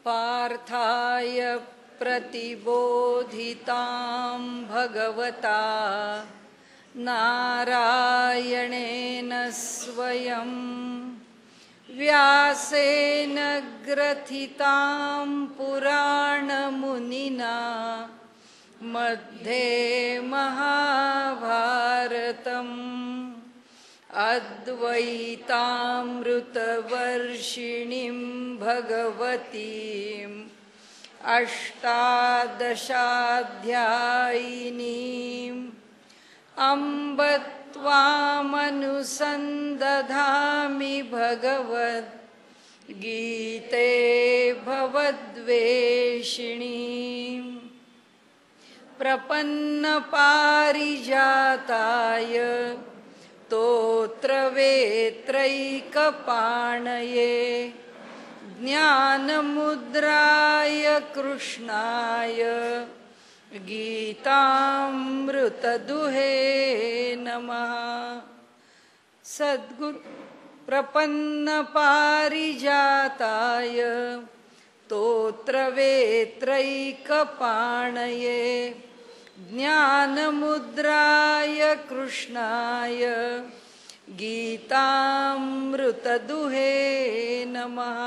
पार्थाय प्रतिबोधितां भगवता नारायणेन स्वयं व्यासेन ग्रथितां पुराणमुनिना मध्ये महाभारतम् अद्वैतामृतवर्षिणीं भगवतीम् अष्टादशाध्यायिनीम् अम्ब त्वामनुसन्दधामि भगवद्गीते भवद्वेषिणीम् प्रपन्नपारिजाताय स्तोत्रवेत्रैकपाणये ज्ञानमुद्राय कृष्णाय गीतामृतदुहे नमः। सद्गुरु प्रपन्नपारिजाताय स्तोत्रवेत्रैकपाणये ज्ञानमुद्राय कृष्णाय गीतामृतदुहे नमः।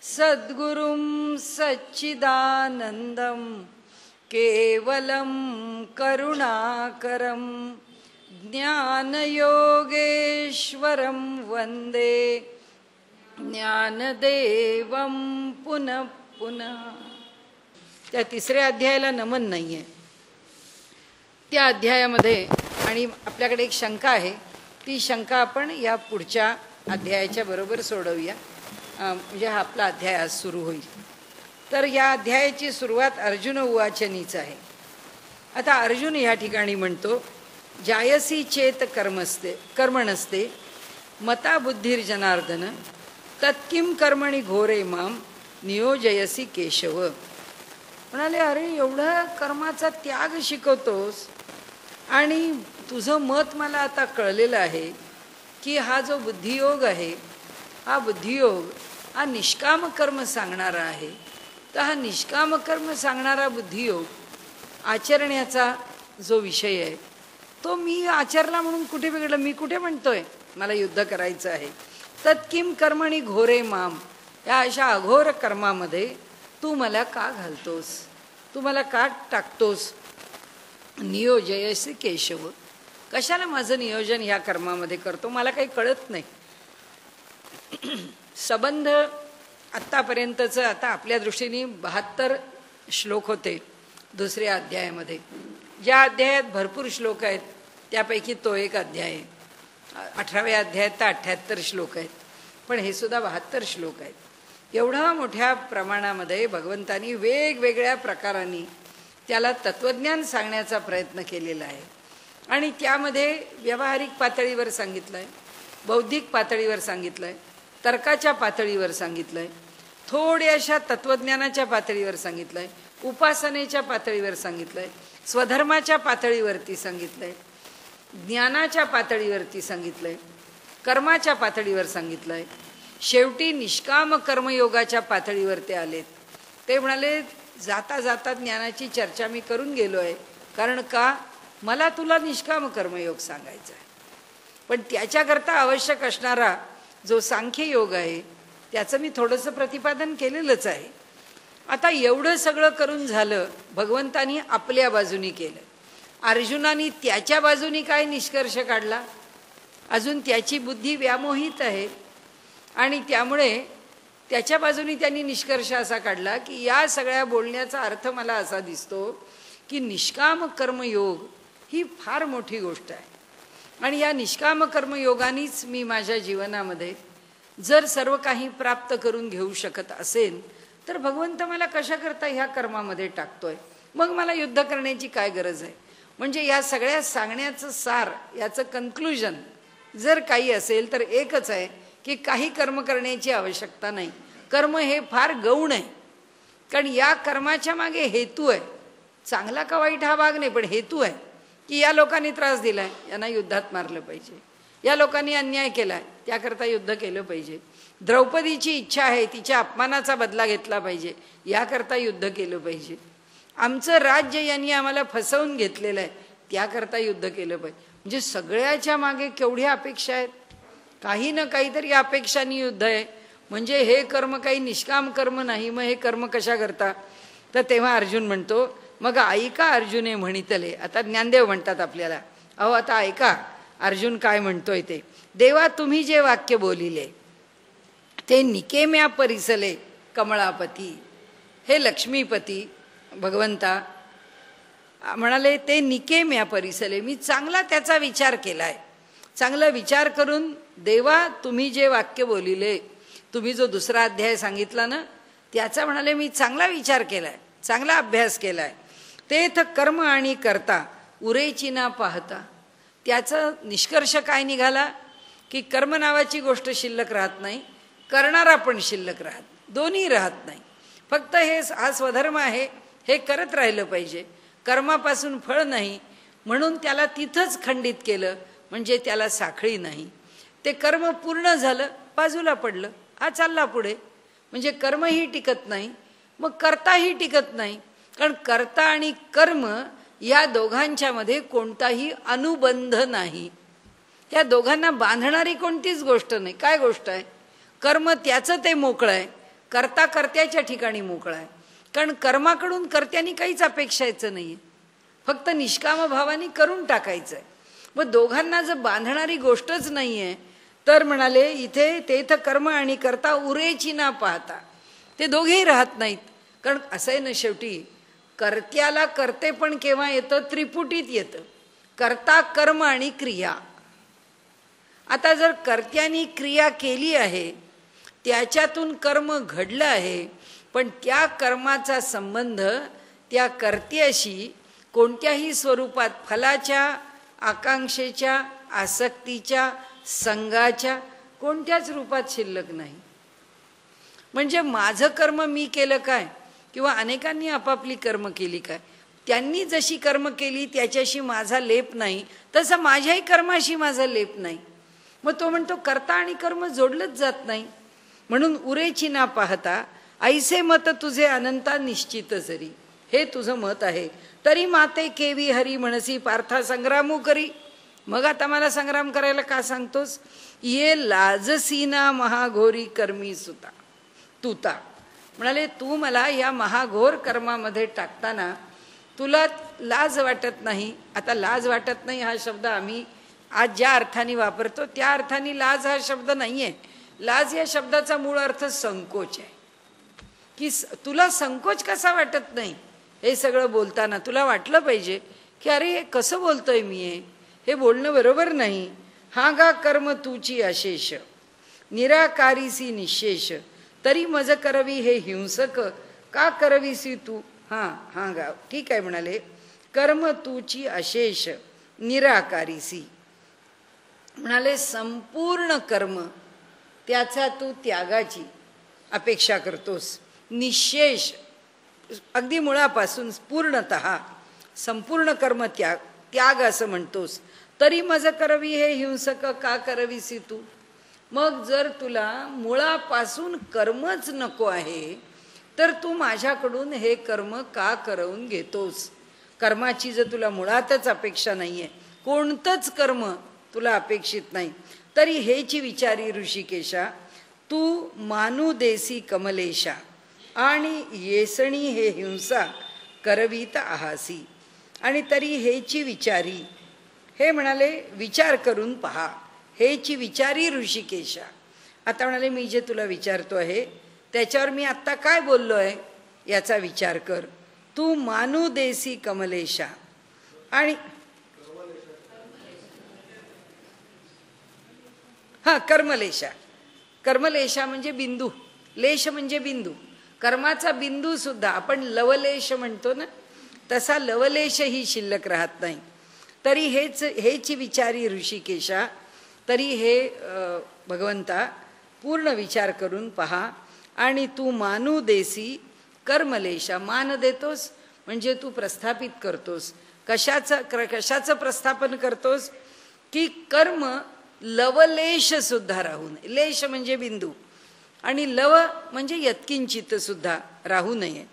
सद्गुरुं सच्चिदानन्दं केवलं करुणाकरं ज्ञानयोगेश्वरं वन्दे ज्ञानदेवं पुनः पुनः। त्या तिसऱ्या अध्यायाला नमन नाही आहे. त्या अध्यायामध्ये आणि आपल्याकडे एक शंका आहे, ती शंका आपण या पुढच्या अध्यायाच्या बरोबर सोडवूया. म्हणजे हा आपला अध्याय आज सुरू होईल. तर या अध्यायाची सुरुवात अर्जुन उवाचनीच आहे. आता अर्जुन या ठिकाणी म्हणतो, जायसी चेत कर्मणस्ते मता बुद्धिर्जनार्दन तत्किम कर्मणी घोरे माम नियोजयसी केशव. म्हणाले, अरे एवढा कर्माचा त्याग शिकवतोस आणि तुझं मत मला आता कळलेलं आहे की हा जो बुद्धियोग आहे, हा बुद्धियोग हा निष्काम कर्म सांगणारा आहे. तर हा निष्काम कर्म सांगणारा बुद्धियोग आचरण्याचा जो विषय आहे तो मी आचरला म्हणून कुठे बिघडलं? मी कुठे म्हणतोय मला युद्ध करायचं आहे? तत्किम कर्मणी घोरे माम, या अशा अघोर कर्मामध्ये तू मला का घालतोस? तू मला का टाकतोस? नियोजयसी केशव, कशाला माझं नियोजन ह्या कर्मामध्ये करतो? मला काही कळत नाही. संबंध आत्तापर्यंतचं, आता आपल्या दृष्टीने 72 श्लोक होते दुसऱ्या अध्यायामध्ये. ज्या अध्यायात भरपूर श्लोक आहेत त्यापैकी तो एक अध्याय आहे. 18व्या अध्यायात तर 78 श्लोक आहेत, पण हे सुद्धा 72 श्लोक आहेत. एवढा मोठ्या प्रमाणामध्ये भगवंतांनी वेगवेगळ्या प्रकारांनी त्याला तत्वज्ञान सांगण्याचा प्रयत्न केलेला आहे. आणि त्यामध्ये व्यावहारिक पातळीवर सांगितलं आहे, बौद्धिक पातळीवर सांगितलं आहे, तर्काच्या पातळीवर सांगितलं आहे, थोड्याशा तत्वज्ञानाच्या पातळीवर सांगितलं आहे, उपासनेच्या पातळीवर सांगितलं आहे, स्वधर्माच्या पातळीवरती सांगितलं आहे, ज्ञानाच्या पातळीवरती सांगितलं आहे, कर्माच्या पातळीवर सांगितलं आहे, शेवटी निष्काम कर्मयोगाच्या पातळीवर ते आलेत. ते म्हणाले, जाता जाता ज्ञानाची चर्चा मी करून गेलो आहे, कारण का मला तुला निष्काम कर्मयोग सांगायचा आहे. पण त्याच्याकरता आवश्यक असणारा जो सांख्ययोग आहे त्याचं मी थोडंसं प्रतिपादन केलेलंच आहे. आता एवढं सगळं करून झालं, भगवंतानी आपल्या बाजूनी केलं. अर्जुनानी त्याच्या बाजूनी काय निष्कर्ष काढला? अजून त्याची बुद्धी व्यामोहित आहे आणि त्यामुळे त्याच्या बाजूनी त्यांनी निष्कर्ष असा काढला की या सगळ्या बोलण्याचा अर्थ मला असा दिसतो की निष्काम कर्मयोग ही फार मोठी गोष्ट आहे. आणि या निष्काम कर्मयोगानीच मी माझ्या जीवनामध्ये जर सर्व काही प्राप्त करून घेऊ शकत असेल तर भगवंत मला कशा करता ह्या कर्मामध्ये टाकतोय? मग मला युद्ध करण्याची काय गरज आहे? म्हणजे या सगळ्या सांगण्याचं सार, याचं कन्क्लुजन जर काही असेल तर एकच आहे की काही कर्म करण्याची आवश्यकता नाही. कर्म हे फार गौण आहे, कारण या कर्माच्या मागे हेतू आहे. चांगला का वाईट हा भाग नाही, पण हेतू आहे की या लोकांनी त्रास दिलाय, यांना युद्धात मारलं पाहिजे, या लोकांनी अन्याय केलाय त्याकरता युद्ध केलं पाहिजे, द्रौपदीची इच्छा आहे, तिच्या अपमानाचा बदला घेतला पाहिजे, याकरता युद्ध केलं पाहिजे. आमचं राज्य यांनी आम्हाला फसवून घेतलेलं आहे, त्याकरता युद्ध केलं पाहिजे. म्हणजे सगळ्याच्या मागे केवढ्या अपेक्षा आहेत. काही ना काहीतरी अपेक्षांनी युद्ध आहे. म्हणजे हे कर्म काही निष्काम कर्म नाही, मग हे कर्म कशा करता. तर तेव्हा अर्जुन म्हणतो, मग ऐका अर्जुने म्हणितले. आता ज्ञानदेव म्हणतात आपल्याला, अहो आता ऐका अर्जुन काय म्हणतोय ते. देवा तुम्ही जे वाक्य बोलिले ते निकेम्या परिसले कमळापती. हे लक्ष्मीपती भगवंता म्हणाले ते निकेम्या परिसले, मी चांगला त्याचा विचार केलाय. चांगला विचार करून देवा तुम्ही जे वाक्य बोलिले, तुम्ही जो दुसरा अध्याय सांगितला ना त्याचा म्हणाले मी चांगला विचार केलाय, चांगला अभ्यास केलाय. तेथ कर्म आणि करता उरेची ना पाहता. त्याचा निष्कर्ष काय निघाला की कर्म नावाची गोष्ट शिल्लक राहत नाही, करणारा पण शिल्लक राहत, दोन्ही राहत नाही. फक्त हा स्वधर्म आहे, हे करत राहिलं पाहिजे. कर्मापासून फळ नाही म्हणून त्याला तिथंच खंडित केलं, म्हणजे त्याला साखळी नाही. ते कर्म पूर्ण झालं, बाजूला पडलं, हा चालला पुढे. म्हणजे कर्मही टिकत नाही, मग कर्ताही टिकत नाही. कारण कर्ता आणि कर्म या दोघांच्या मध्ये कोणताही अनुबंध नाही. या दोघांना बांधणारी कोणतीच गोष्ट नाही. काय गोष्ट आहे? कर्म त्याचं ते मोकळं आहे, कर्ता कर्त्याच्या ठिकाणी मोकळा आहे. कारण कर्माकडून कर्त्यांनी काहीच अपेक्षायचं नाही आहे, फक्त निष्काम भावाने करून टाकायचं आहे. मग दोघांना जर बांधणारी गोष्टच नाही आहे तर म्हणाले इथे तेथ कर्म आणि कर्ता उरेची ना पाहता. ते दोघेही राहत नाहीत. कारण असं आहे ना, शेवटी कर्त्याला कर्ते पण केव्हा येतं? त्रिपुटीत येतं. कर्ता कर्म आणि क्रिया. आता जर कर्त्यानी क्रिया केली आहे, त्याच्यातून कर्म घडलं आहे, पण त्या कर्माचा संबंध त्या कर्त्याशी कोणत्याही स्वरूपात फलाच्या, आकांक्षेच्या, आसक्तीच्या, संघाच्या कोणत्याच रूपात शिल्लक नाही. म्हणजे माझं कर्म मी केलं काय, किंवा अनेकांनी आपापली कर्म केली काय, त्यांनी जशी कर्म केली त्याच्याशी माझा लेप नाही, तसं माझ्याही कर्माशी माझा लेप नाही. मग तो म्हणतो कर्ता आणि कर्म जोडलंच जात नाही. म्हणून उरेची ना पाहता ऐसे मत तुझे अनंता निश्चित जरी. हे तुझं मत आहे, तरी माते केवी हरी म्हणसी पार्था संग्रामू करी. मग आता मला संग्राम करायला का सांगतोस? ये लाजसीना महाघोरी कर्मी सुता तुता. म्हणाले तू मला या महाघोर कर्मामध्ये टाकताना तुला लाज वाटत नाही. आता लाज वाटत नाही हा शब्द आम्ही आज ज्या अर्थाने वापरतो त्या अर्थाने लाज हा शब्द नाही आहे. लाज या शब्दाचा मूळ अर्थ संकोच आहे. की तुला संकोच कसा वाटत नाही हे सगळं बोलताना? तुला वाटलं पाहिजे की अरे हे कसं बोलतोय मी, हे बोलणं बरोबर नाही. हा गा कर्म तूची अशेष निराकारीसी निशेष, तरी मज करवी हे हिंसक का करवीसी तू. हा गा ठीक आहे म्हणाले, कर्म तूची अशेष निराकारीसी. म्हणाले संपूर्ण कर्म त्याचा तू त्यागाची अपेक्षा करतोस. निशेष अगदी मुळापासून पूर्णतः संपूर्ण कर्म त्याग असं म्हणतोस. तरी मज करवी हे हिंसक का करवीसी तू. मग जर तुला मुळापासून कर्मच नको आहे तर तू माझ्याकडून हे कर्म का करवून घेतोस? कर्माची जर तुला मुळातच अपेक्षा नाहीये, कोणतंच कर्म तुला अपेक्षित नाही, तरी हेची विचारी ऋषिकेशा तू मानू देसी कमलेशा आणि येसणी हे हिंसा करवीत आहासी. आणि तरी हेची विचारी, हे म्हणाले विचार करून पहा. हेची विचारी ऋषिकेशा. आता म्हणाले मी जे तुला विचारतो आहे त्याच्यावर मी आत्ता काय बोललो आहे याचा विचार कर. तू मानू देसी कमलेशा आणि कर्मलेशा. कर्मलेशा म्हणजे बिंदू, लेश म्हणजे बिंदू. कर्माचा बिंदू सुद्धा आपण लवलेश म्हणतो ना, तसा लवलेशही शिल्लक राहत नाही. तरी हेची विचारी ऋषिकेशा, तरी हे भगवंता पूर्ण विचार करून पहा. आणि तू मानू देसी कर्मलेशा. मान देतोस म्हणजे तू प्रस्थापित करतोस. कशाचं प्रस्थापन करतोस? की कर्म लवलेश सुद्धा राहू नये. लेश म्हणजे बिंदू, आणि लव म्हणजे यत्किंचित सुद्धा राहू नये.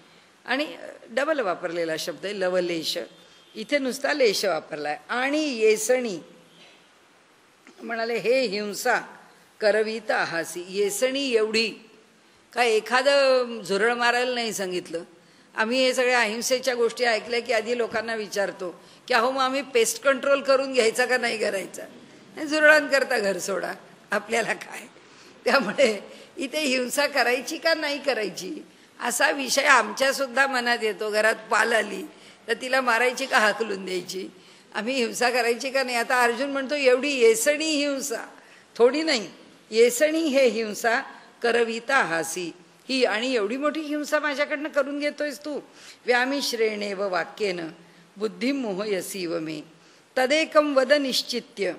आणि डबल वापरलेला शब्द आहे लवलेश, इथे नुसता लेश वापरलाय. आणि येसणी म्हणाले हे हिंसा करवीत आहासी. येसणी एवढी काय एखादं झुरळ मारायला नाही सांगितलं. आम्ही हे सगळ्या अहिंसेच्या गोष्टी ऐकल्या की आधी लोकांना विचारतो की अहो मग आम्ही पेस्ट कंट्रोल करून घ्यायचा का नाही करायचा. झुरळांकरता घर सोडा, आपल्याला काय. त्यामुळे इथे हिंसा करायची का नाही करायची असा विषय आमच्यासुद्धा मनात येतो. घरात पाल आली तर तिला मारायची का हाकलून द्यायची, आम्ही हिंसा करायची का नाही. आता अर्जुन म्हणतो एवढी येसणी हिंसा, थोडी नाही, येसणी हे हिंसा करविता हासी ही. आणि एवढी मोठी हिंसा माझ्याकडनं करून घेतोयस तू. व्यामिश्रेणेव वाक्येन बुद्धिं मोहयसीव मे तदेकं वद निश्चित्य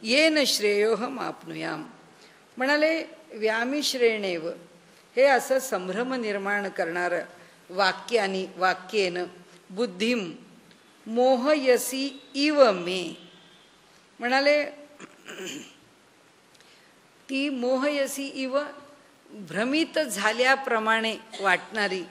येन श्रेयोहम आपनुयाम. म्हणाले व्यामिश्रेणेव हे असं संभ्रम निर्माण करणारं वाक्येन बुद्धिं मोहयसी इव मे. म्हणाले ती मोहयसी इव भ्रमित झाल्याप्रमाणे वाटणारी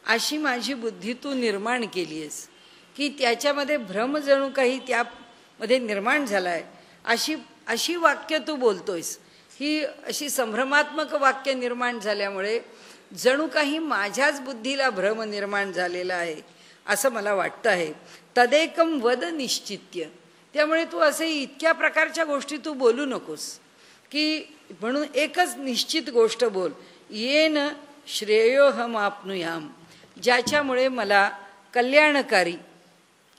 अशी माझी बुद्धी तू निर्माण केली आहेस की त्याच्यामध्ये भ्रम जणू काही त्यामध्ये निर्माण झालाय अशी वाक्य तू बोलतोयस. ही अशी संभ्रमात्मक वाक्य निर्माण झाल्यामुळे जणू काही माझ्याच बुद्धीला भ्रम निर्माण झालेला आहे असं मला वाटतं आहे. तदेकं वद निश्चित्य. त्यामुळे तू असे इतक्या प्रकारच्या गोष्टी तू बोलू नकोस की म्हणून एकच निश्चित गोष्ट बोल. येन श्रेयोहम आपनुयाम, ज्याच्यामुळे मला कल्याणकारी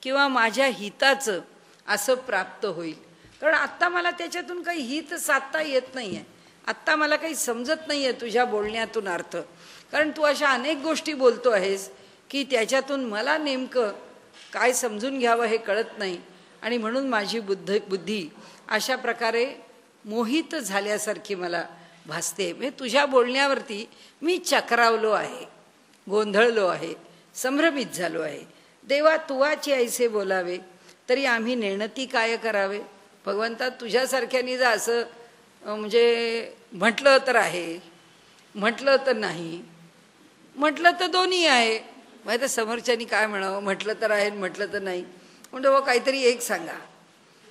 किंवा माझ्या हिताचं असं प्राप्त होईल. कारण आत्ता मला त्याच्यातून काही हित साधता येत नाही आहे. आत्ता मला काही समजत नाही आहे तुझ्या बोलण्यातून अर्थ. कारण तू अशा अनेक गोष्टी बोलतो आहेस की त्याच्यातून मला नेमकं काय समजून घ्यावं हे कळत नाही. आणि म्हणून माझी बुद्धी अशा प्रकारे मोहित झाल्यासारखी मला भासते. म्हणजे तुझ्या बोलण्यावरती मी चक्रावलो आहे, गोंधळलो आहे, संभ्रमित झालो आहे. देवा तुवाची ऐसे बोलावे तरी आम्ही नेणती काय करावे. भगवंता तुझ्यासारख्याने जर असं म्हणजे म्हटलं तर आहे, म्हटलं तर नाही, म्हटलं तर दोन्ही आहे. माहीत तर समोरच्यानी काय म्हणावं, म्हटलं तर आहे म्हटलं तर नाही. म्हणजे व काहीतरी एक सांगा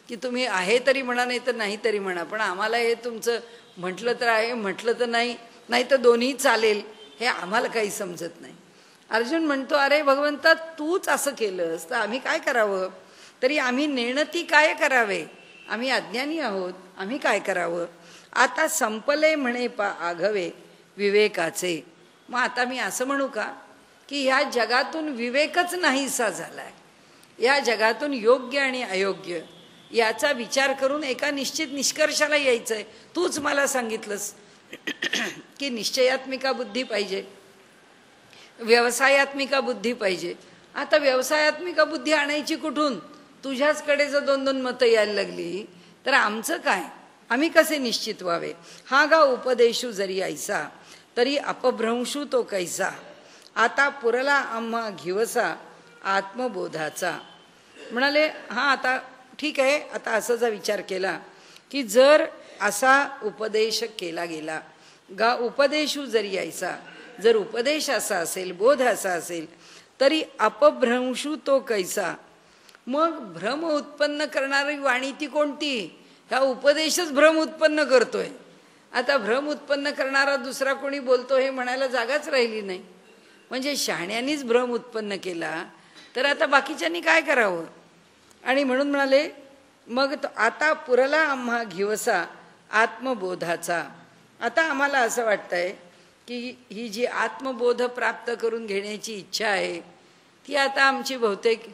की तुम्ही आहे तरी म्हणा नाही तर नाही तरी म्हणा, पण आम्हाला हे तुमचं म्हटलं तर आहे म्हटलं तर नाही, नाही तर दोन्ही चालेल हे आम्हाला काही समजत नाही. अर्जुन म्हणतो अरे भगवंता तूच असं केलंस तर आम्ही काय करावं. तरी आम्ही नेणती काय करावे, आम्ही अज्ञानी आहोत, आम्ही काय करावं. आता संपले म्हणे आघवे विवेकाचे. मग आता मी असं म्हणू का की ह्या जगातून विवेकच नाहीसा झालाय. या जगातून योग्य आणि अयोग्य याचा विचार करून एका निश्चित निष्कर्षाला यायचंय. तूच मला सांगितलंस की निश्चयात्मिका बुद्धी पाहिजे, व्यवसायात्मिका बुद्धी पाहिजे. आता व्यवसायात्मिका बुद्धी आणायची कुठून. तुझ्याचकडे जर 2-2 मतं यायला लागली तर आमचं काय, आम्ही कसे निश्चित व्हावे. हा गा उपदेशू जरी ऐसा तरी अपभ्रंशू तो कैसा. आता पुरला आम्हा घिवसा आत्मबोधाचा. म्हणाले हा आता ठीक आहे. आता असाचा विचार केला की जर असा उपदेश केला गेला, गा उपदेशू जरी ऐसा, जर उपदेश असा असेल, बोध असा असेल तरी अपभ्रंशू तो कैसा. मग भ्रम उत्पन्न करणारी वाणी ती कोणती. ह्या उपदेशच भ्रम उत्पन्न करतोय. आता भ्रम उत्पन्न करणारा दुसरा कोणी बोलतो हे म्हणायला जागाच राहिली नाही. म्हणजे शहाण्यांनीच भ्रम उत्पन्न केला तर आता बाकीच्यांनी काय करावं. आणि म्हणून म्हणाले मग आता पुरला आम्हा घिवसा आत्मबोधाचा. आता आम्हाला असं वाटतंय की ही जी आत्मबोध प्राप्त करून घेण्याची इच्छा आहे ती आता आमची बहुतेक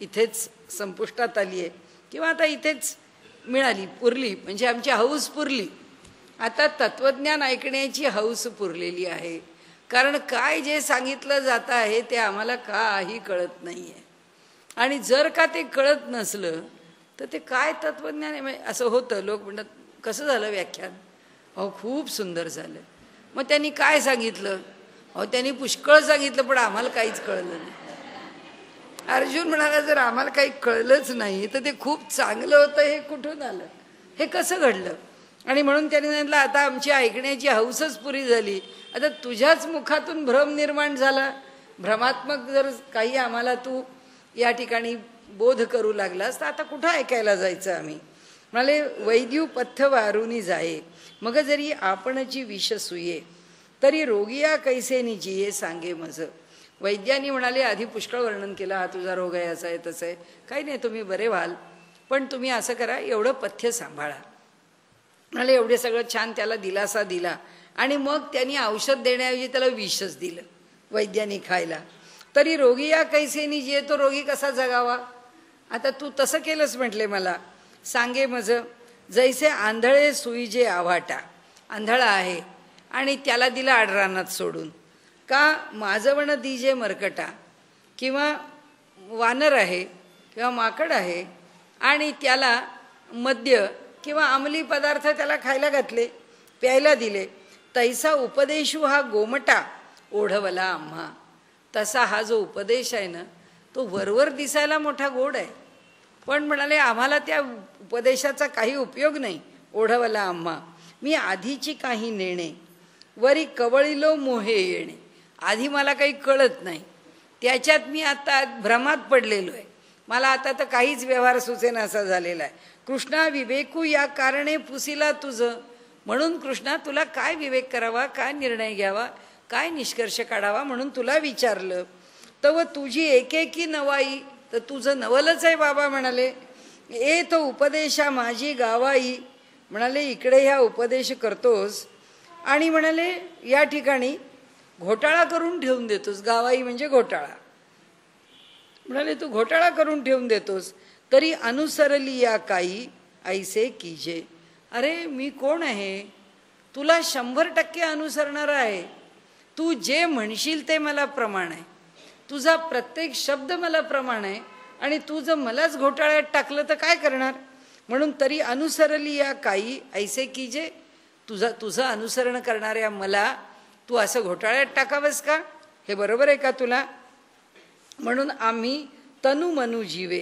इथेच संपुष्टात आली आहे किंवा आता इथेच मिळाली, पुरली. म्हणजे आमची हौस पुरली. आता तत्वज्ञान ऐकण्याची हौस पुरलेली आहे. कारण काय जे सांगितलं जात आहे ते आम्हाला काही कळत नाही आहे. आणि जर का ते कळत नसलं तर ते काय तत्वज्ञान आहे असं होतं. लोक म्हणतात कसं झालं व्याख्यान. अहो खूप सुंदर झालं. मग त्यांनी काय सांगितलं. अहो त्यांनी पुष्कळ सांगितलं पण आम्हाला काहीच कळलं नाही. अर्जुन म्हणाला जर आम्हाला काही कळलंच नाही तर ते खूप चांगलं होतं हे कुठून आलं, हे कसं घडलं. आणि म्हणून त्यांनी सांगितलं, आता आमची ऐकण्याची हौसच पुरी झाली, आता तुझ्याच मुखातून भ्रम निर्माण झाला, भ्रमात्मक जर काही आम्हाला तू या ठिकाणी बोध करू लागलास तर आता कुठं ऐकायला जायचं आम्ही. म्हणाले, वैद्यू पथ्थ वारुनी जाये, मग जरी आपणची विष सुये, तरी रोगिया कैसे निजिये सांगे मज. वैद्यांनी म्हणाले, आधी पुष्कळ वर्णन केलं, हा तुझा रोग आहे, असं आहे तसं आहे, काही नाही, तुम्ही बरे व्हाल, पण तुम्ही असं करा, एवढं पथ्य सांभाळा. म्हणाले, एवढे सगळं छान त्याला दिलासा दिला आणि मग त्यांनी औषध देण्याऐवजी त्याला विषच दिलं वैद्यांनी खायला. तरी रोगी या कैसे निजिये, तो रोगी कसा जगावा. आता तू तसं केलंच म्हटले मला. सांगे मज जैसे आंधळे सुईजे आव्हाटा, आंधळा आहे आणि त्याला दिला आडरानात सोडून, का माझवण दिजे मरकटा, किंवा वानर आहे किंवा माकड आहे आणि त्याला मद्य किंवा अंमली पदार्थ त्याला खायला घातले, प्यायला दिले, तैसा उपदेशू हा गोमटा ओढवला आम्हा. तसा हा जो उपदेश आहे ना, तो वरवर दिसायला मोठा गोड आहे, पण म्हणाले आम्हाला त्या उपदेशाचा काही उपयोग नाही. ओढवला आम्हा मी आधीची काही नेणे, वरी कवळीलो मोहे येणे, आधी मला काही कळत नाही, त्याच्यात मी आता भ्रमात पडलेलो आहे, मला आता तर काहीच व्यवहार सुचेना असा झालेला आहे. कृष्णा विवेकू या कारणे पुसिला तुझं, म्हणून कृष्णा तुला काय विवेक करावा, काय निर्णय घ्यावा, काय निष्कर्ष काढावा म्हणून तुला विचारलं. तव तुझी एकेकी नवाई, तर तुझं नवलच आहे बाबा. म्हणाले, ए तो उपदेशा माझी गावाई, म्हणाले इकडे ह्या उपदेश करतोस आणि म्हणाले या ठिकाणी घोटाळा करून ठेवून देतोस. गावाई म्हणजे घोटाळा. म्हणाले तू घोटाळा करून ठेवून देतोस. तरी अनुसरली या काही ऐसे कीजे. अरे मी कोण आहे, तुला 100% अनुसरणार आहे. तू जे म्हणशील ते मला प्रमाण आहे, तुझा प्रत्येक शब्द मला प्रमाण आहे, आणि तू जर मलाच घोटाळ्यात टाकलं तर काय करणार. म्हणून तरी अनुसरली या काही ऐसे कीजे, तुझं अनुसरण करणाऱ्या मला तू असं घोटाळ्यात टाकावंस का, हे बरोबर आहे का तुला. म्हणून आम्ही तनु मनु जीवे,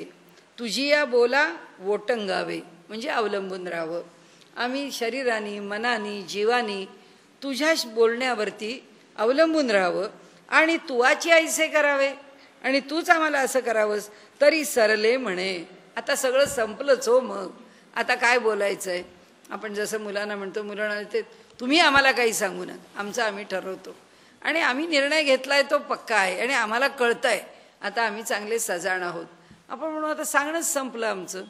तुझी या बोला वोटंगावे, म्हणजे अवलंबून राहावं. आम्ही शरीरानी मनानी जीवानी तुझ्या बोलण्यावरती अवलंबून राहावं आणि तुवाची ऐसे करावे आणि तूच आम्हाला असं करावंस. तरी सरले म्हणे, आता सगळं संपलंच हो, मग आता काय बोलायचं आहे. आपण जसं मुलांना म्हणतो, मुलांना ते तुम्ही आम्हाला काही सांगू नका, आमचं आम्ही ठरवतो आणि आम्ही निर्णय घेतलाय तो पक्का आहे आणि आम्हाला कळतंय, आता आम्ही चांगले सजाण आहोत. आपण म्हणू आता सांगणंच संपलं आमचं,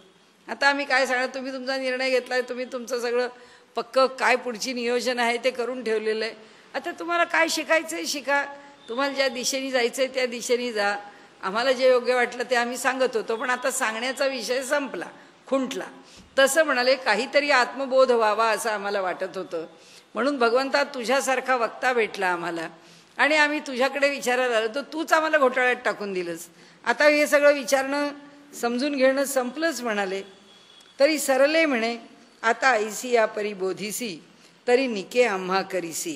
आता आम्ही काय सांगणार, तुम्ही तुमचा निर्णय घेतलाय, तुम्ही तुमचं सगळं पक्कं काय पुढची नियोजन आहे ते करून ठेवलेलं आहे. आता तुम्हाला काय शिकायचं आहे शिका, तुम्हाला ज्या दिशेने जायचं आहे त्या दिशेने जा, आम्हाला जे योग्य वाटलं ते आम्ही सांगत होतो, पण आता सांगण्याचा विषय संपला, खुंटला. तसं म्हणाले काहीतरी आत्मबोध व्हावा असं आम्हाला वाटत होतं, म्हणून भगवंता तुझ्यासारखा वक्ता भेटला आम्हाला आणि आम्ही तुझ्याकडे विचारायला आलो, तर तूच आम्हाला घोटाळ्यात टाकून दिलंस. आता हे सगळं विचारणं समजून घेणं संपलंच. म्हणाले तरी सरले म्हणे, आता ऐसी या परी बोधिसी, तरी निके आम्हा करीसी.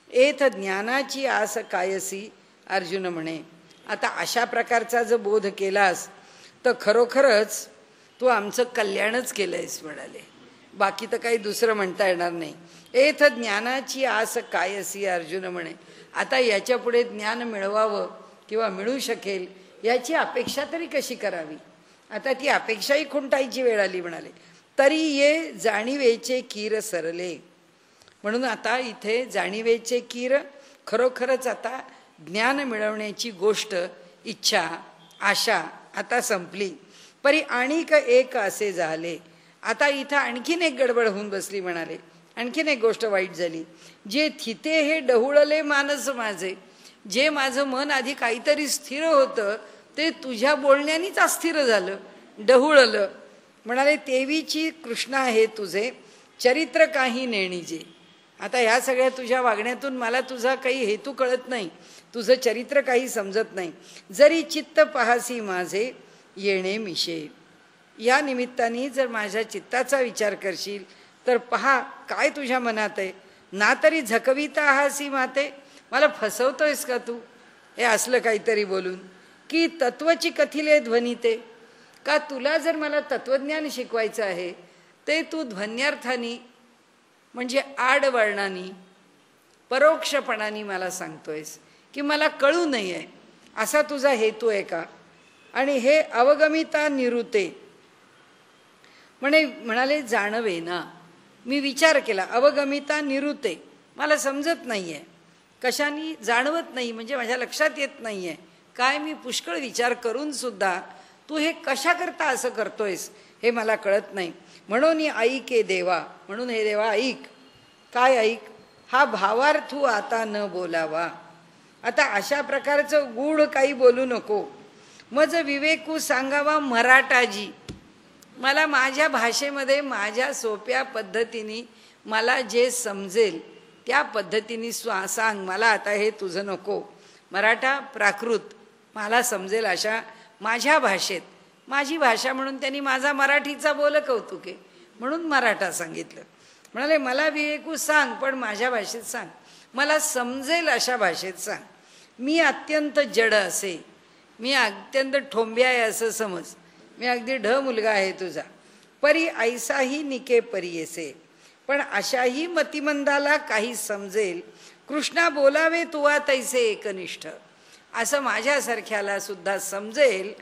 एथ ज्ञानाची आस कायसी. अर्जुन म्हणे, आता अशा प्रकारचा जर बोध केलास तर खरोखरच तू आमचं कल्याणच केलंयस. म्हणाले बाकी तर काही दुसरं म्हणता येणार नाही. एथ ज्ञानाची आस कायसी. अर्जुन म्हणे, आता याच्या पुढे ज्ञान मिळवावं किंवा मिळू शकेल याची अपेक्षा तरी कशी करावी, आता ती अपेक्षाही खुंटायची वेळ आली. म्हणाले तरी ये जाणीवेचे कीर सरले. म्हणून आता इथे जाणीवेचे कीर, खरोखरच आता ज्ञान मिळवण्याची गोष्ट, इच्छा आशा आता संपली. परी आणिक एक असे झाले. आता इथं आणखीन एक गडबड होऊन बसली. म्हणाले आणखीन एक गोष्ट वाईट झाली. जे थिते हे डहुळले मानस माझे, जे माझं मन आधी काहीतरी स्थिर होतं ते तुझ्या बोलण्यानीच अस्थिर झालं, डहुळलं. म्हणाले तेवीची कृष्णा हे तुझे चरित्र काही नेणीजे. आता ह्या सगळ्या तुझ्या वागण्यातून मला तुझा काही हेतू कळत नाही, तुझं चरित्र काही समजत नाही. जरी चित्त पाहासी माझे येणे मिशे. या निमित्ताने जर माझ्या चित्ताचा विचार करशील तर पहा काय तुझ्या मनात आहे. ना तरी झकविता आहासी माते, मला फसवतोयस का तू हे असलं काहीतरी बोलून. की तत्वची कथिले ध्वनिते, का तुला जर मला तत्वज्ञान शिकवायचं आहे ते तू ध्वन्यार्थाने म्हणजे आडवळणानी परोक्षपणाने मला सांगतोयस की मला कळू नये असा तुझा हेतू आहे का? आणि हे अवगमिता निरुते म्हणाले जाणवे ना. मी विचार केला, अवगमिता निरुते, मला समजत नाही आहे, कशाने जाणवत नाही, म्हणजे माझ्या लक्षात येत नाही आहे काय. मी पुष्कळ विचार करून सुद्धा तू हे कशा करता असं करतोयस हे मला कळत नाही. म्हणून ऐके देवा, म्हणून हे देवा ऐक. काय ऐक? हा भावार्थू आता न बोलावा. आता अशा प्रकारचं गूढ काही बोलू नको. मज विवेकू सांगावा मराठाजी, मला माझ्या भाषेमध्ये माझ्या सोप्या पद्धतीने मला जे समजेल त्या पद्धतीने सांग. मला आता हे तुझं नको. मराठा प्राकृत मला समजेल अशा माझ्या भाषेत, माझी भाषा म्हणून त्यांनी माझा मराठीचा बोल कौतुके म्हणून मराठा सांगितलं. म्हणाले मला विवेकू सांग, पण माझ्या भाषेत सांग, मला समजेल अशा भाषेत सांग. मी अत्यंत जड असे, मी अत्यंत ठोंब्या आहे असं समज, मी अगदी ढ मुलगा आहे तुझा. परी ऐसाही निके परियेसे, पण अशाही मतिमंदाला काही समजेल. कृष्णा बोलावे तुवा तैसे एकनिष्ठ, असं माझ्यासारख्याला सुद्धा समजेल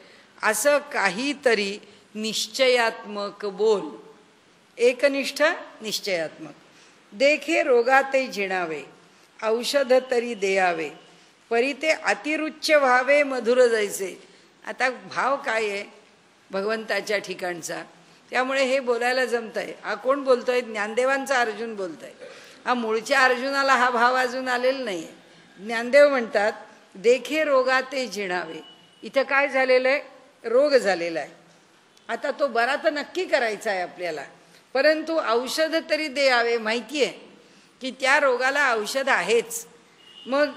असं काहीतरी निश्चयात्मक बोल. एकनिष्ठ निश्चयात्मक. देखे रोगाते झिणावे, औषध तरी देयावे, परी ते अतिरुच्च व्हावे मधुर जैसे. आता भाव काय आहे भगवंताच्या ठिकाणचा, त्यामुळे हे बोलायला जमत आहे. हा कोण बोलतोय? ज्ञानदेवांचा अर्जुन बोलतोय. हा मूळच्या अर्जुनाला हा भाव अजून आलेला नाही. ज्ञानदेव म्हणतात देखे रोगाते झिणावे. इथं काय झालेलं आहे? रोग झालेला आहे. आता तो बरा तर नक्की करायचा आहे आपल्याला, परंतु औषध तरी द्यावे. माहिती आहे की त्या रोगाला औषध आहेच. मग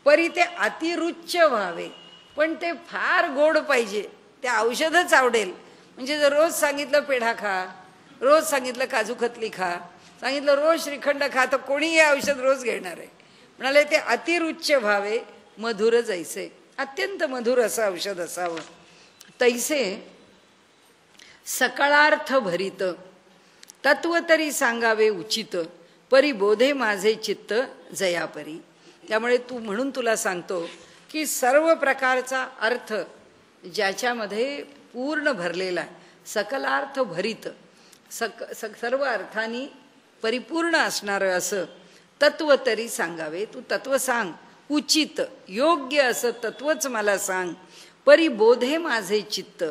परी ते अतिरुच्च व्हावे, पण ते फार गोड पाहिजे, ते औषधच आवडेल. म्हणजे जर रोज सांगितलं पेढा खा, रोज सांगितलं काजू कतली खा, सांगितलं रोज श्रीखंड खा, तर कोणी हे औषध रोज घेणार आहे. म्हणाले ते अतिरुच्च व्हावे मधुर जैसे, अत्यंत मधुर असं औषध असावं. तैसे सकळार्थ भरित, तत्व तरी सांगावे उचित, परी बोधे माझे चित्त जयापरी. त्यामुळे म्हणून तुला सांगतो की सर्व प्रकारचा अर्थ ज्याच्यामध्ये पूर्ण भरलेला आहे, सकलार्थ भरित, सर्व अर्थांनी परिपूर्ण असणारं असं तत्व तरी सांगावे. तू तत्व सांग, उचित योग्य असं तत्वच मला सांग. परी बोधे माझे चित्त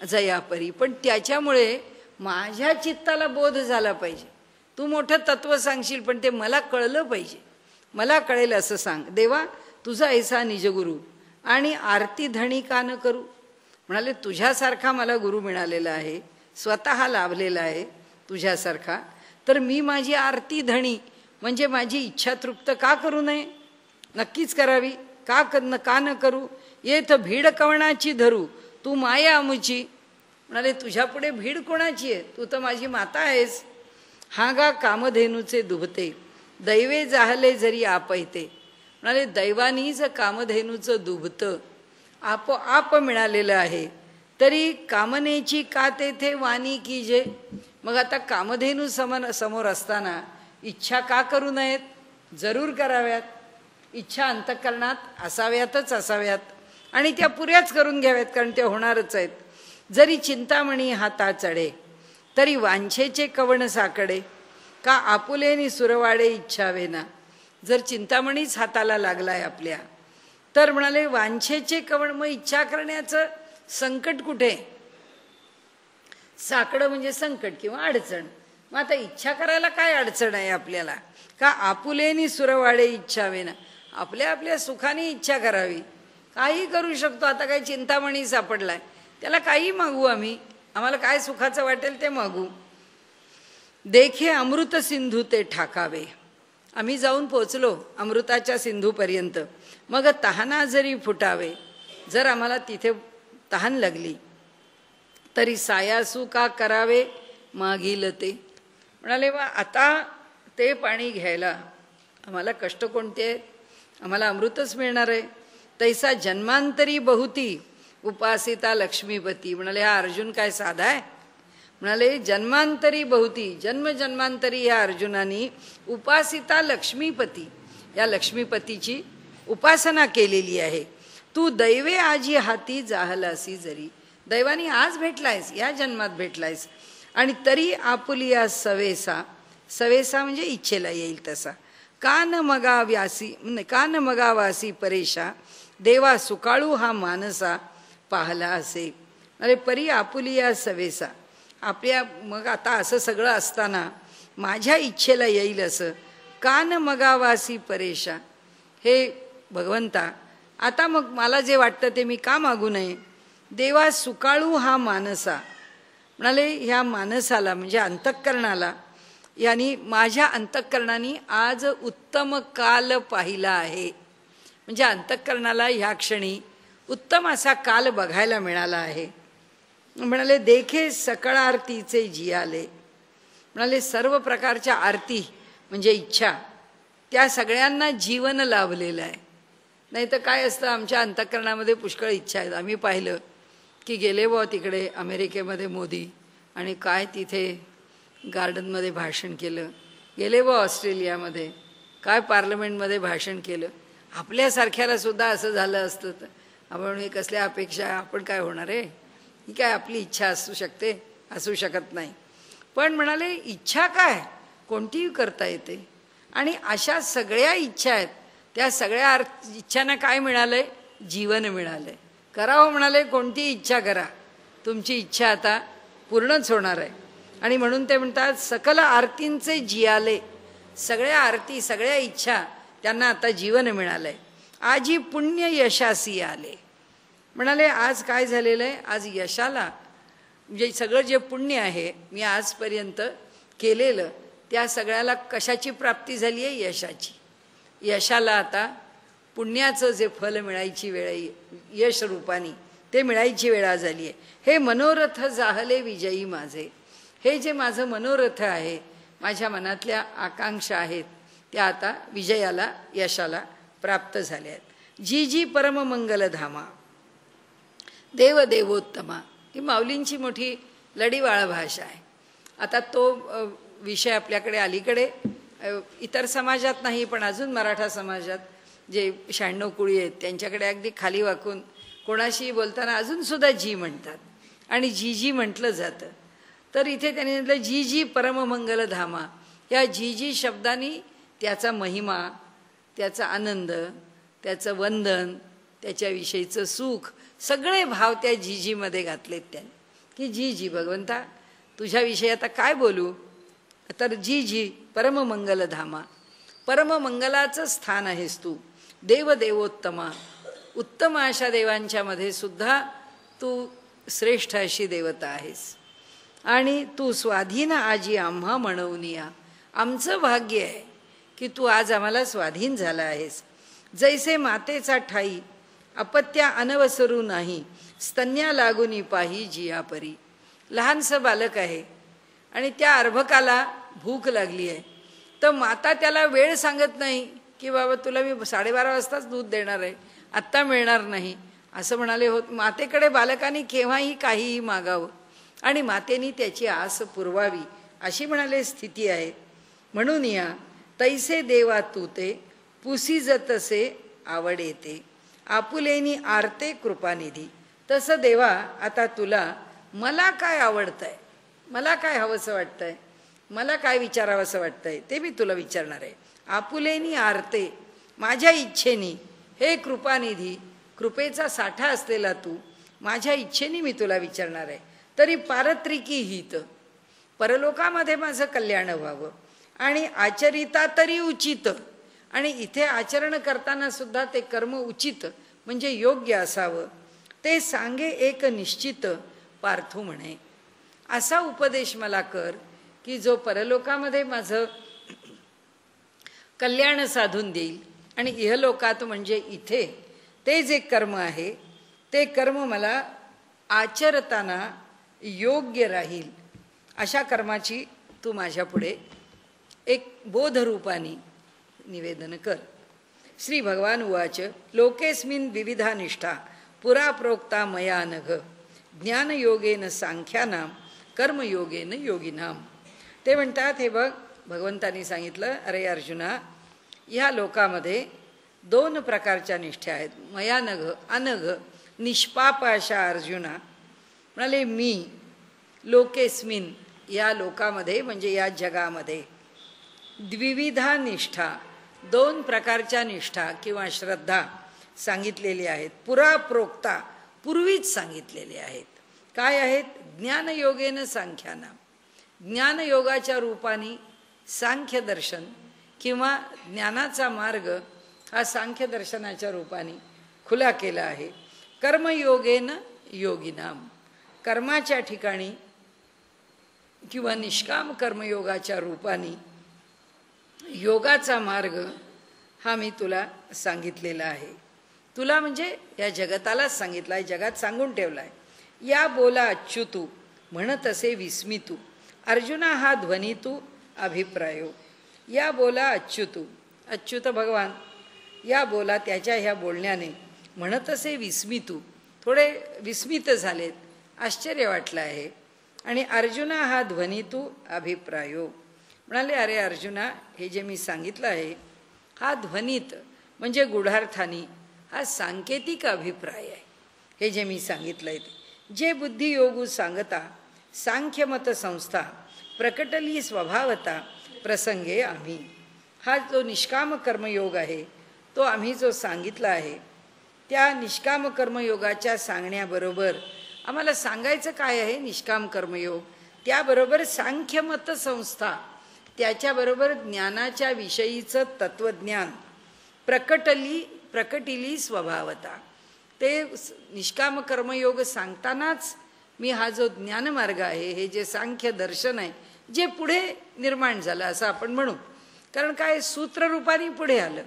जयापरी, पण त्याच्यामुळे माझ्या चित्ताला बोध झाला पाहिजे. तू मोठं तत्व सांगशील पण ते मला कळलं पाहिजे, मला कळेल असं सांग. देवा तुझा ऐसा निजगुरु आणि आरती धणी का न करू. म्हणाले तुझ्यासारखा मला गुरु मिळालेला आहे, स्वतः लाभलेला आहे तुझ्यासारखा, तर मी माझी आरती धणी म्हणजे माझी इच्छा तृप्त का करू नये? नक्कीच करावी. का न करू. येथ भीड कवणाची धरू तू माया अमुची. म्हणाले तुझ्या पुढे भीड कोणाची आहे? तू तर माझी माता आहेस. हा गा कामधेनूचे दुभते, दैवे जाहले जरी आपैते. म्हणाले दैवानीच कामधेनूचं दुभतं आपोआप मिळालेलं आहे, तरी कामनेची का तेथे वाणी की जे. मग आता कामधेनू समोर असताना इच्छा का करू नयेत? जरूर कराव्यात. इच्छा अंतःकरणात असाव्यातच असाव्यात आणि त्या पुऱ्याच करून घ्याव्यात, कारण त्या होणारच आहेत. जरी चिंतामणी हाता चढे, तरी वांछेचे कवण साकडे, का आपुलेनी सुरवाडे इच्छावे ना. जर चिंतामणीच हाताला लागलाय आपल्या, तर म्हणाले वांछेचे कवण, मग इच्छा करण्याचं संकट कुठे? साकडं म्हणजे संकट किंवा अडचण. मग आता इच्छा करायला काय अडचण आहे आपल्याला? का आपुलेनी सुरवाडे इच्छावे ना. आपल्या आपल्या सुखाने इच्छा करावी. काही करू शकतो. आता काही चिंतामणी सापडलाय, त्याला काही मागू आम्ही, आम्हाला काय सुखाचं वाटेल ते मागू. देखे अमृत सिंधू ते ठाकावे. आम्ही जाऊन पोचलो अमृताच्या सिंधूपर्यंत. मग तहाना जरी फुटावे, जर आम्हाला तिथे तहान लागली तरी सायासू का करावे मागील ते. म्हणाले वा आता ते पाणी घ्यायला आम्हाला कष्ट कोणते आहेत? आम्हाला अमृतच मिळणार आहे. तैसा जन्मांतरी बहुती उपासिता लक्ष्मीपती. म्हणाले हा अर्जुन काय साधा आहे? म्हणाले जन्मांतरी बहुती, जन्मजन्मांतरी या अर्जुनाने उपासिता लक्ष्मीपती, या लक्ष्मीपतीची उपासना केलेली आहे. तू दैवे आजी हाती जाहलासी जरी, दैवानी आज भेटलायस, या जन्मात भेटलायस. आणि तरी आपुलिया सवेसा, सवेसा म्हणजे इच्छेला येईल तसा. कान मगावासी परेशा, देवा सुकाळू हा मानसा पाहला असे. अरे परी आपुलिया सवेसा, आपल्या मग आता असं सगळं असताना माझ्या इच्छेला येईल असं. कान मगावासी परेशा, हे भगवंता आता मग मला जे वाटतं ते मी का मागू नये. देवा सुकाळू हा मानसा, म्हणाले ह्या मानसाला म्हणजे अंतःकरणाला, यांनी माझ्या अंतःकरणाने आज उत्तम काल पाहिला आहे. म्हणजे अंतःकरणाला ह्या क्षणी उत्तम असा काल बघायला मिळाला आहे. म्हणाले देखे सकळ आरतीचे जियाले, म्हणाले सर्व प्रकारच्या आरती म्हणजे इच्छा त्या सगळ्यांना जीवन लाभलेलं आहे. नाही तर काय असतं, आमच्या अंतःकरणामध्ये पुष्कळ इच्छा आहेत. आम्ही पाहिलं की गेले बुवा तिकडे अमेरिकेमध्ये मोदी, आणि काय तिथे गार्डनमध्ये भाषण केलं. गेले बुवा ऑस्ट्रेलियामध्ये, काय पार्लमेंटमध्ये भाषण केलं. आपल्यासारख्याला सुद्धा असं झालं असतं तर आपण हे कसल्या अपेक्षा, आपण काय होणार आहे, ही काय आपली इच्छा असू शकते, असू शकत नाही. पण म्हणाले इच्छा काय कोणतीही करता येते. आणि अशा सगळ्या इच्छा आहेत, त्या सगळ्या इच्छांना काय मिळालंय, जीवन मिळालंय. करावं म्हणाले कोणती इच्छा करा, तुमची इच्छा आता पूर्णच होणार आहे. आणि म्हणून ते म्हणतात सकल आरतींचे जियाले, सगळ्या आरती सगळ्या इच्छा त्यांना आता जीवन मिळालंय. आजी पुण्य यशासी आले, म्हणाले आज काय झालेलं आहे, आज यशाला म्हणजे सगळं जे पुण्य आहे मी आजपर्यंत केलेलं त्या सगळ्याला कशाची प्राप्ती झाली आहे, यशाची. यशाला आता पुण्याचं जे फल मिळायची वेळ आहे, यश रूपानी ते मिळायची वेळा झाली आहे. हे मनोरथ जाहले विजयी माझे, हे जे माझं मनोरथ आहे, माझ्या मनातल्या आकांक्षा आहेत, त्या आता विजयाला यशाला प्राप्त झाल्या आहेत. जी जी परममंगलधामा देव देवोत्तमा, ही माऊलींची मोठी लढीवाळ भाषा आहे. आता तो विषय आपल्याकडे अलीकडे इतर समाजात नाही, पण अजून मराठा समाजात जे 96 कुळी आहेत त्यांच्याकडे अगदी खाली वाकून कोणाशी बोलताना अजूनसुद्धा जी म्हणतात आणि जी जी म्हटलं जातं. तर इथे त्यांनी म्हटलं जी जी परममंगलधामा, या जी जी शब्दांनी त्याचा महिमा, त्याचा आनंद, त्याचं वंदन, त्याच्याविषयीचं सुख सगळे भाव त्या जी जीमध्ये घातलेत त्यांनी. की जी जी भगवंता तुझ्याविषयी आता काय बोलू. तर जी जी परममंगलधामा, परममंगलाचं स्थान आहेस तू. देव देवोत्तमा, उत्तम अशा देवांच्या मध्ये सुद्धा तू श्रेष्ठ अशी देवता आहेस. आणि तू स्वाधीन आजी आम्हा म्हणून या, आमचं भाग्य आहे की तू आज आम्हाला स्वाधीन झाला आहेस. जैसे मातेचा ठाई अपत्या अनवसरू नाही, स्तन्या लागून पाही जिया परी. लहानसं बालक आहे आणि त्या अर्भकाला भूक लागली आहे, तर माता त्याला वेळ सांगत नाही की बाबा तुला मी 12:30 वाजताच दूध देणार आहे, आत्ता मिळणार नाही असं म्हणाले होत. मातेकडे बालकाने केव्हाही काहीही मागावं आणि मातेनी त्याची आस पुरवावी अशी म्हणाले स्थिती आहे. म्हणून या तैसे देवा तू ते पुसीज तसे आवड येते, आपुलेनी आरते कृपानिधी. तसं देवा आता तुला मला काय आवडतंय, मला काय हवंसं वाटतंय, मला काय विचारावंसं वाटतंय ते मी तुला विचारणार आहे. आपुलेनी आरते, माझ्या इच्छेनी, हे कृपानिधी, कृपेचा साठा असलेला तू, माझ्या इच्छेनी मी तुला विचारणार आहे. तरी पारत्रिकी हित, परलोकामध्ये माझं कल्याण व्हावं आणि आचरिता तरी उचित, आणि इथे आचरण करताना सुद्धा ते कर्म उचित म्हणजे योग्य असावं, ते सांगे एक निश्चित पार्थू म्हणे. असा उपदेश मला कर की जो परलोकामध्ये माझं कल्याण साधून देईल आणि इहलोकात म्हणजे इथे ते जे कर्म आहे ते कर्म मला आचरताना योग्य राहील, अशा कर्माची तू माझ्या पुढे एक बोधरूपाने निवेदन कर. श्री भगवान उवाच लोकेस्मिन् विविधा निष्ठा पुरा प्रोक्ता मया नघ, ज्ञानयोगेन सांख्यानां कर्मयोगेन योगिनाम. ते म्हणतात, हे बघ, भगवंतांनी सांगितलं, अरे अर्जुना, ह्या लोकामध्ये 2 प्रकारच्या निष्ठा आहेत. मया नघ अनघ निष्पाप अशा अर्जुना म्हणाले, मी लोकेस्मिन, या लोकामध्ये म्हणजे या जगामध्ये, द्विविधा निष्ठा, 2 प्रकारच्या निष्ठा किंवा श्रद्धा सांगितलेली आहेत. पुराप्रोक्ता, पूर्वीच सांगितलेले आहेत. काय आहेत? ज्ञानयोगेन सांख्यानाम, ज्ञानयोगाच्या रूपाने सांख्य दर्शन किंवा ज्ञानाचा मार्ग हा सांख्य दर्शनाच्या रूपाने खुला केला आहे. कर्मयोगेन योगिनाम, कर्माच्या ठिकाणी किंवा निष्काम कर्मयोगाच्या रूपाने योगाचा मार्ग हा मी तुला सांगितलेला आहे. तुला म्हणजे या जगतालाच सांगितला आहे, जगात सांगून ठेवला आहे. या बोला अच्युतू, म्हणत असे विस्मितू, अर्जुना हा ध्वनी तू अभिप्रायो. या बोला अच्युतू, अच्युत भगवान, या बोला, त्याच्या ह्या बोलण्याने म्हणत असे विस्मितू, थोडे विस्मित झालेत, आश्चर्य वाटलं आहे. आणि अर्जुना हा ध्वनी तू अभिप्रायो, म्हणाले, अरे अर्जुना, हे जे मी सांगितलं आहे हा ध्वनीत म्हणजे गुढार्थानी हा सांकेतिक अभिप्राय आहे. हे जे मी सांगितलं आहे ते जे बुद्धियोगू सांगता सांख्यमत संस्था प्रकटली स्वभावता प्रसंगे आम्ही, हा जो निष्काम कर्मयोग आहे तो आम्ही जो सांगितला आहे, त्या निष्काम कर्मयोगाच्या सांगण्याबरोबर आम्हाला सांगायचं काय आहे? निष्काम कर्मयोग, त्याबरोबर सांख्यमत संस्था, त्याच्याबरोबर ज्ञानाच्या विषयीचं तत्वज्ञान, प्रकटिली स्वभावता. ते निष्काम कर्मयोग सांगतानाच मी हा जो ज्ञानमार्ग आहे, हे जे सांख्य दर्शन आहे, जे पुढे निर्माण झालं असं आपण म्हणू. कारण काय, सूत्ररूपाने पुढे आलं,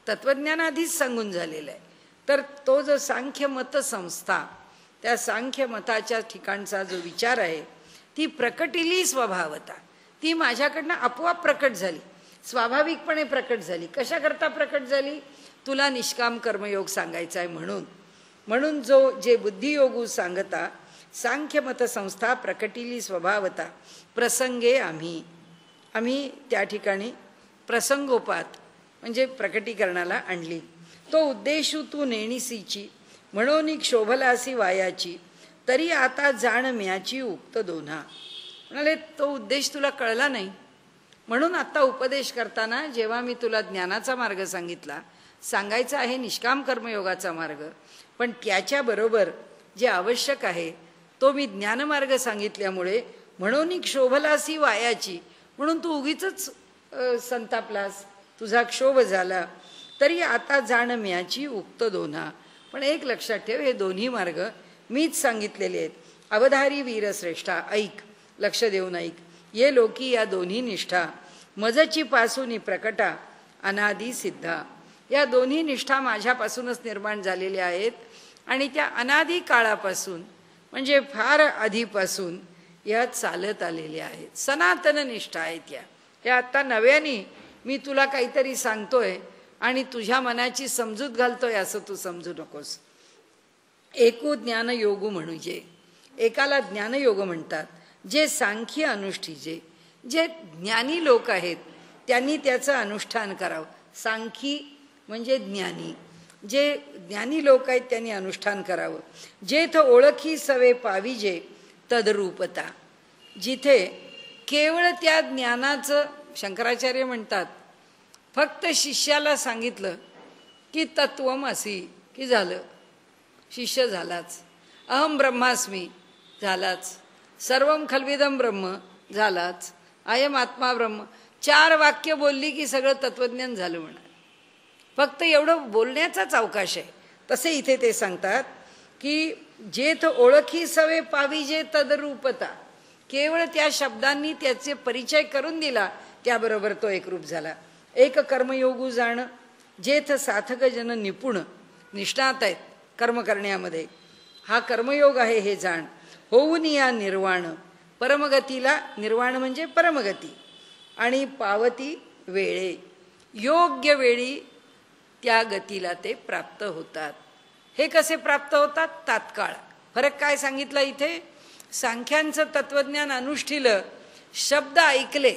तत्वज्ञान आधीच सांगून झालेलं आहे. तर तो जो सांख्यमत संस्था, त्या सांख्यमताच्या ठिकाणचा जो विचार आहे, ती प्रकटिली स्वभावता, ती माझ्याकडनं आपोआप प्रकट झाली, स्वाभाविकपणे प्रकट झाली. कशाकरता प्रकट झाली? तुला निष्काम कर्मयोग सांगायचा आहे म्हणून जे बुद्धियोगू सांगता सांख्यमत संस्था प्रकटिली स्वभावता प्रसंगे आम्ही त्या ठिकाणी प्रसंगोपात म्हणजे प्रकटीकरणाला आणली. तो उद्देशू तू नेणीसीची म्हणून क्षोभलासी वायाची, तरी आता जाण म्याची उक्त दोन्हा. म्हणाले, तो उद्देश तुला कळला नाही म्हणून आता उपदेश करताना जेव्हा मी तुला ज्ञानाचा मार्ग सांगायचा आहे, निष्काम कर्मयोगाचा मार्ग, पण त्याच्याबरोबर जे आवश्यक आहे तो मी ज्ञानमार्ग सांगितल्यामुळे म्हणून क्षोभलासी वायाची, म्हणून तू उगीच संतापलास, तुझा क्षोभ झाला. तरी आता जाण म्याची उक्त दोन्हा. पण एक लक्षात ठेव, हे दोन्ही मार्ग मीच सांगितलेले आहेत. अवधारी वीरश्रेष्ठा, ऐक, लक्ष देऊन ऐक. ये लोकी या दोन्ही निष्ठा मजची पासून प्रकटा अनादी सिद्धा. या दोन्ही निष्ठा माझ्यापासूनच निर्माण झालेल्या आहेत आणि त्या अनादी काळापासून म्हणजे फार आधीपासून या चालत आलेल्या आहेत. सनातन निष्ठा आहेत या आता नव्याने मी तुला काहीतरी सांगतोय आणि तुझ्या मनाची समजूत घालतोय असं तू समजू नकोस. एकू ज्ञानयोगू म्हणजे एकाला ज्ञानयोग म्हणतात, जे सांख्य अनुष्ठीजे, जे ज्ञानी लोक आहेत त्यांनी त्याचं अनुष्ठान करावं. सांख्यी म्हणजे ज्ञानी, जे ज्ञानी लोक आहेत त्यांनी अनुष्ठान करावं. जेथ ओळखी सवे पाविजे तदरूपता, जिथे केवळ त्या ज्ञानाचं, शंकराचार्य म्हणतात, फक्त शिष्याला सांगितलं की तत्वमसी की झालं, शिष्य झालाच. अहम ब्रह्मास्मी झालाच, सर्वम खल्विदम ब्रह्म झालाच, अयम आत्मा ब्रह्म, 4 वाक्य बोलली की सगळं तत्वज्ञान झालं म्हणा. फक्त एवढं बोलण्याचाच अवकाश आहे. तसे इथे ते सांगतात की जेथ ओळखी सवे पाविजे तदरूपता, केवळ त्या शब्दांनी त्याचे परिचय करून दिला त्याबरोबर तो एकरूप झाला. एक कर्मयोगू जाणं, जेथ साधक जन निपुण निष्णात आहेत कर्म करण्यामध्ये, हा कर्मयोग आहे हे जाण. होऊन या निर्वाण परमगतीला, निर्वाण म्हणजे परमगती, आणि पावती वेळे, योग्य वेळी त्या गतीला ते प्राप्त होतात. हे कसे प्राप्त होतात? तात्काळ. फरक काय सांगितला इथे? सांख्यांचं तत्वज्ञान अनुष्ठिलं, शब्द ऐकले,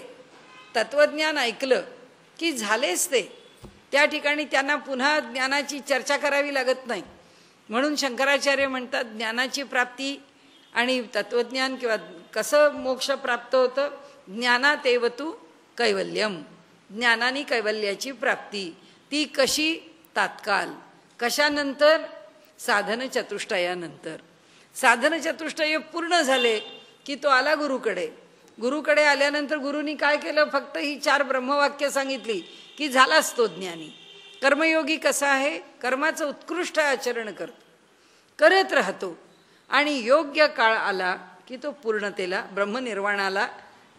तत्वज्ञान ऐकलं की झालेच ते. त्या ठिकाणी त्यांना पुन्हा ज्ञानाची चर्चा करावी लागत नाही. म्हणून शंकराचार्य म्हणतात ज्ञानाची प्राप्ती आणि तत्वज्ञान किंवा कसं मोक्ष प्राप्त होतं, ज्ञानातेवतु कैवल्यम, ज्ञानाने कैवल्याची प्राप्ती. ती कशी? तात्काल. कशानंतर? साधन चतुष्टयानंतर. साधन चतुष्टय पूर्ण झाले की तो आला गुरुकडे. गुरुकडे आल्यानंतर गुरुनी काय केलं? फक्त ही 4 ब्रह्मवाक्य सांगितली की झालाच तो ज्ञानी. कर्मयोगी कसा आहे? कर्माचं उत्कृष्ट आचरण करत राहतो आणि योग्य काळ आला की तो पूर्णतेला, ब्रह्मनिर्वाणाला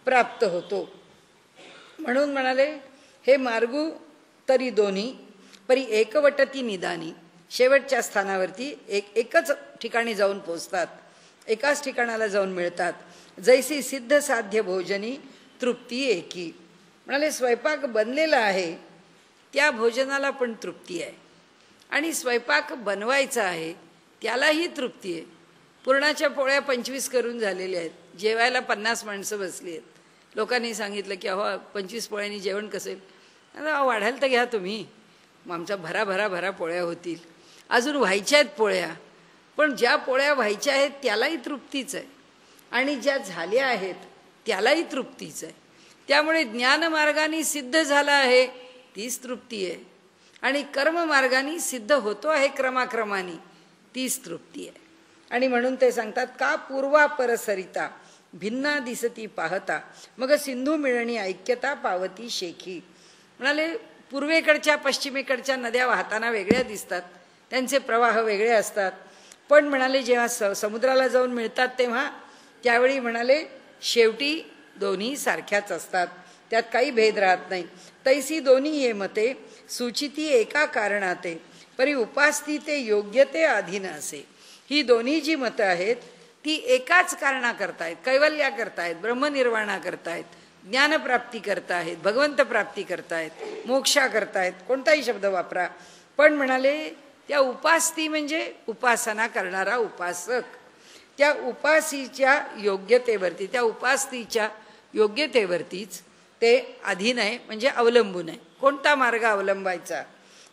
प्राप्त होतो. म्हणून म्हणाले, हे मार्गू तरी दोन्ही परी एकवटती निदानी. शेवटच्या स्थानावरती एकच ठिकाणी जाऊन पोचतात, एकाच ठिकाणाला जाऊन मिळतात. जैसी सिद्ध साध्य भोजनी तृप्ती एकी. म्हणाले स्वयंपाक बनलेला आहे त्या भोजनाला पण तृप्ती आहे, आणि स्वयंपाक बनवायचा आहे त्यालाही तृप्ती आहे. पुरणाच्या पोळ्या 25 करून झालेल्या आहेत, जेवायला 50 माणसं बसली आहेत. लोकांनी सांगितलं की अहो 25 पोळ्यांनी जेवण कसेल? वाढायला तर घ्या तुम्ही, मग आमच्या भरा पोळ्या होतील. अजून व्हायच्या आहेत पोळ्या, पण ज्या पोळ्या व्हायच्या आहेत त्यालाही तृप्तीच आहे, आणि ज्या झाल्या आहेत त्यालाही तृप्तीच आहे. त्यामुळे ज्ञानमार्गाने सिद्ध झाला आहे तीच तृप्ती आहे, आणि कर्ममार्गाने सिद्ध होतो आहे क्रमाक्रमाने तीच तृप्ती आहे. आणि म्हणून ते सांगतात का पूर्वापर सरिता भिन्ना दिसती पाहता, मग सिंधू मिळणी ऐक्यता पावती शेखी. म्हणाले पूर्वेकडच्या पश्चिमेकडच्या नद्या वाहताना वेगळ्या दिसतात, त्यांचे प्रवाह वेगळे असतात, पण म्हणाले जेव्हा समुद्राला जाऊन मिळतात तेव्हा त्यावेळी म्हणाले शेवटी दोन्ही सारख्याच असतात, त्यात काही भेद राहत नाही. तैसी दोन्ही ये मते सुचिती एका कारणाते परी उपासती ते योग्यते अधीन असे. ही दोन्ही जी मतं आहेत ती एकाच कारणा करतायत, कैवल्या करतायत, ब्रह्मनिर्वाणा करतायत, ज्ञानप्राप्ती करतायत, भगवंत प्राप्ती करतायत, मोक्षा करतायत, कोणताही शब्द वापरा. पण म्हणाले त्या उपासती म्हणजे उपासना करणारा उपासक, त्या उपासीच्या योग्यतेवरती, त्या उपासतीच्या योग्यतेवरतीच ते अधीन आहे, म्हणजे अवलंबून आहे. कोणता मार्ग अवलंबायचा?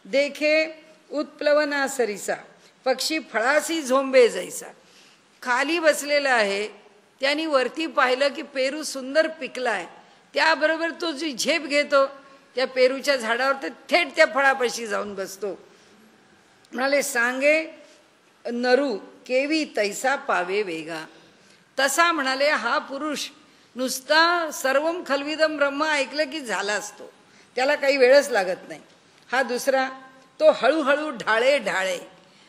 देखे उत्प्लवना सरिसा पक्षी फळासी झोंबे जैसा. खाली बसलेला आहे, त्यांनी वरती पाहिलं की पेरू सुंदर पिकलाय, त्याबरोबर तो जी झेप घेतो त्या पेरूच्या झाडावर, तर थेट त्या फळापाशी जाऊन बसतो. म्हणाले सांगे नरू केवी तैसा पावे वेगा. तसा म्हणाले हा पुरुष नुसता सर्वम खलविदम ब्रह्म ऐकलं की झाला असतो, त्याला काही वेळच लागत नाही. हा दुसरा तो हळूहळू ढाळे ढाळे,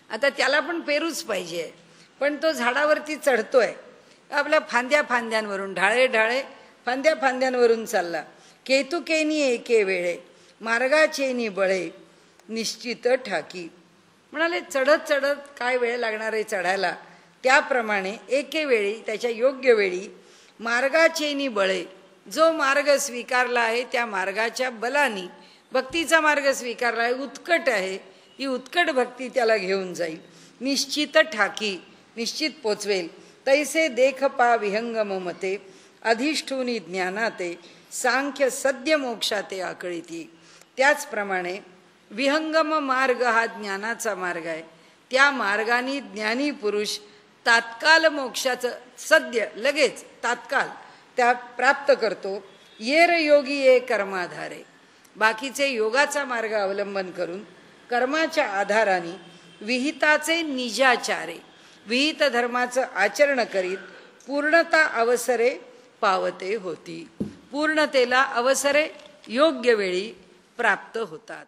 आता त्याला पण पेरूच पाहिजे, पण तो झाडावरती चढतोय, आपल्या फांद्यांवरून ढाळे ढाळे फांद्यांवरून चालला. केतुकेनी एके वेळे मार्गाचेनी बळे निश्चित ठाकी. म्हणाले चढत चढत काय वेळ लागणार आहे चढायला, त्याप्रमाणे एके वेळी त्याच्या योग्य वेळी मार्गाचेनी बळे, जो मार्ग स्वीकारला आहे त्या मार्गाच्या बलानी, भक्तीचा मार्ग स्वीकारला आहे, उत्कट आहे, ही उत्कट भक्ती त्याला घेऊन जाईल. निश्चित ठाकी, निश्चित पोचवेल. तैसे देख पा विहंगम मते अधिष्ठुनी ज्ञानाते सांख्य सद्य मोक्षाते आकळीती. त्याचप्रमाणे विहंगम मार्ग हा ज्ञानाचा मार्ग आहे, त्या मार्गाने ज्ञानी पुरुष तात्काल मोक्षाचं सद्य लगेच तात्काल त्या प्राप्त करतो. येर योगी ये कर्माधारे, बाकीचे योगाचा मार्ग अवलंबन करून कर्माच्या आधाराने विहिताचे निजाचारे, विहित धर्माचं आचरण करीत पूर्णता अवसरे पावते होती. पूर्णतेला अवसरे योग्य वेळी प्राप्त होतात.